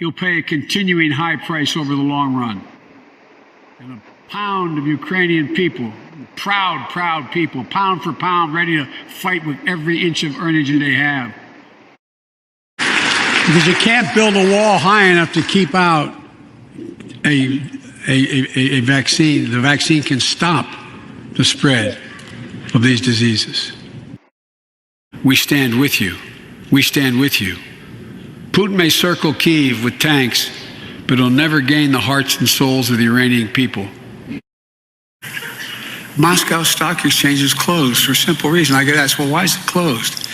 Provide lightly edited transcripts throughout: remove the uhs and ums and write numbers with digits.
he'll pay a continuing high price over the long run. And a pound of Ukrainian people, proud, proud people, pound for pound, ready to fight with every inch of energy they have. Because you can't build a wall high enough to keep out a vaccine. The vaccine can stop the spread of these diseases. We stand with you. We stand with you. Putin may circle Kyiv with tanks, but he'll never gain the hearts and souls of the Iranian people. Moscow Stock Exchange is closed for a simple reason. I get asked, well, why is it closed?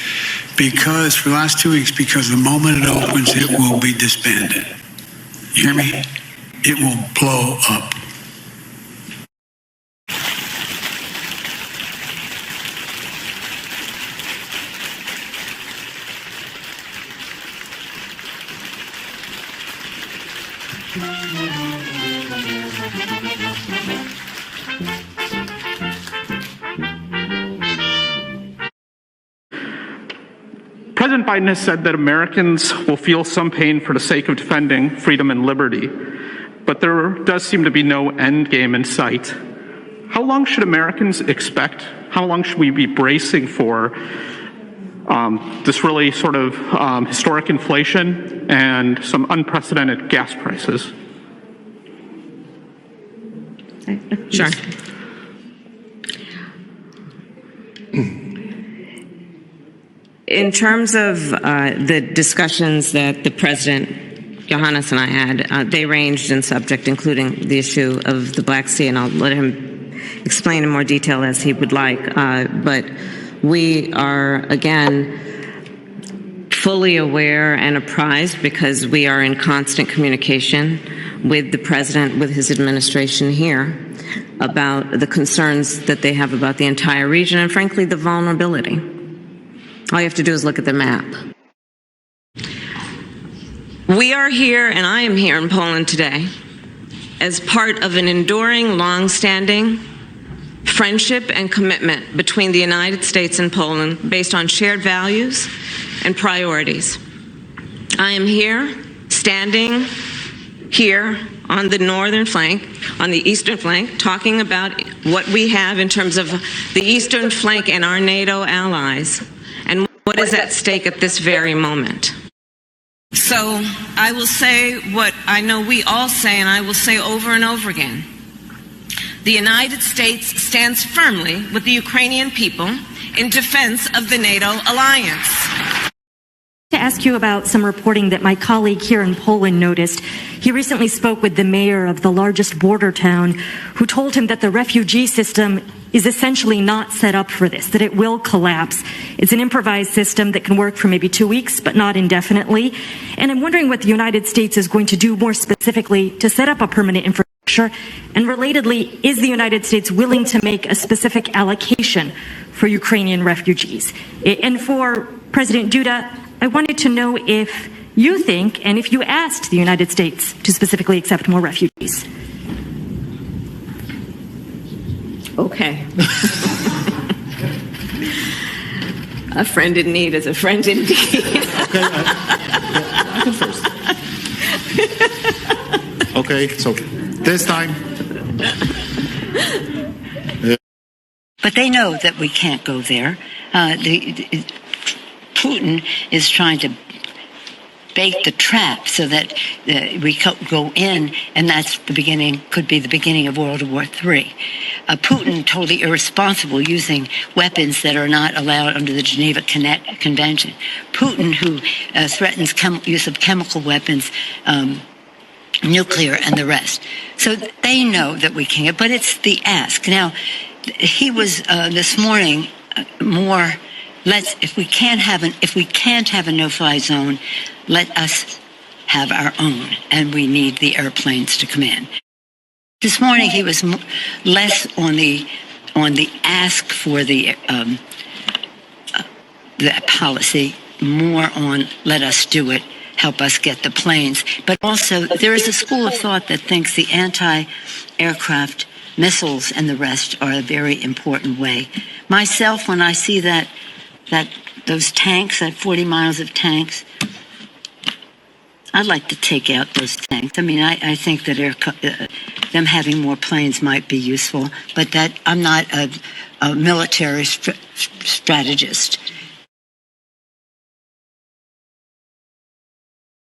Because for the last 2 weeks, because the moment it opens, it will be disbanded. You hear me? It will blow up. President Biden has said that Americans will feel some pain for the sake of defending freedom and liberty, but there does seem to be no end game in sight. How long should Americans expect? How long should we be bracing for this really sort of historic inflation and some unprecedented gas prices? Sure. In terms of the discussions that the President, Johannes, and I had, they ranged in subject, including the issue of the Black Sea, and I'll let him explain in more detail as he would like. But we are, again, fully aware and apprised, because we are in constant communication with the President, with his administration here, about the concerns that they have about the entire region and, frankly, the vulnerability. All you have to do is look at the map. We are here, and I am here in Poland today, as part of an enduring, long-standing friendship and commitment between the United States and Poland based on shared values and priorities. I am here, standing here on the northern flank, on the eastern flank, talking about what we have in terms of the eastern flank and our NATO allies, and what is at stake at this very moment. So I will say what I know we all say, and I will say over and over again. The United States stands firmly with the Ukrainian people in defense of the NATO alliance. To ask you about some reporting that my colleague here in Poland noticed. He recently spoke with the mayor of the largest border town, who told him that the refugee system is essentially not set up for this, that it will collapse. It's an improvised system that can work for maybe 2 weeks, but not indefinitely. And I'm wondering what the United States is going to do more specifically to set up a permanent infrastructure. And relatedly, is the United States willing to make a specific allocation for Ukrainian refugees? And for President Duda, I wanted to know if you think, and if you asked the United States to specifically accept more refugees. Okay. A friend in need is a friend indeed. Okay, I can first. Okay, so this time. But they know that we can't go there. Putin is trying to bait the trap so that we go in, and that's the beginning, could be the beginning of World War III. Putin totally irresponsible, using weapons that are not allowed under the Geneva Convention. Putin, who threatens use of chemical weapons, nuclear, and the rest. So they know that we can't, but it's the ask. Now, he was this morning more. If we can't have a no-fly zone, let us have our own, and we need the airplanes to come in. This morning he was less on the ask for the policy, more on let us do it, help us get the planes. But also there is a school of thought that thinks the anti-aircraft missiles and the rest are a very important way. Myself, when I see those tanks, that 40 miles of tanks, I'd like to take out those tanks. I mean, I think that them having more planes might be useful, but that I'm not a military strategist.